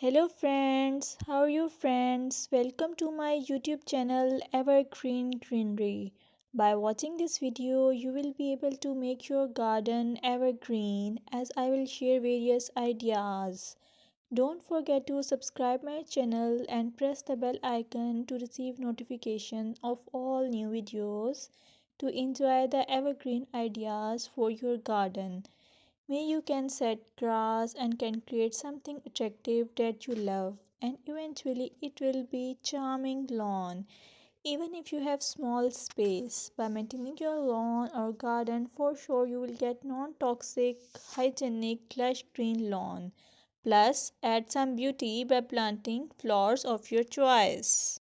Hello friends, how are you friends? Welcome to my YouTube channel Evergreen Greenery. By watching this video, you will be able to make your garden evergreen as I will share various ideas. Don't forget to subscribe my channel and press the bell icon to receive notification of all new videos to enjoy the evergreen ideas for your garden. May you can set grass and can create something attractive that you love, and eventually it will be charming lawn. Even if you have small space, by maintaining your lawn or garden, for sure you will get non-toxic, hygienic, lush green lawn. Plus, add some beauty by planting flowers of your choice.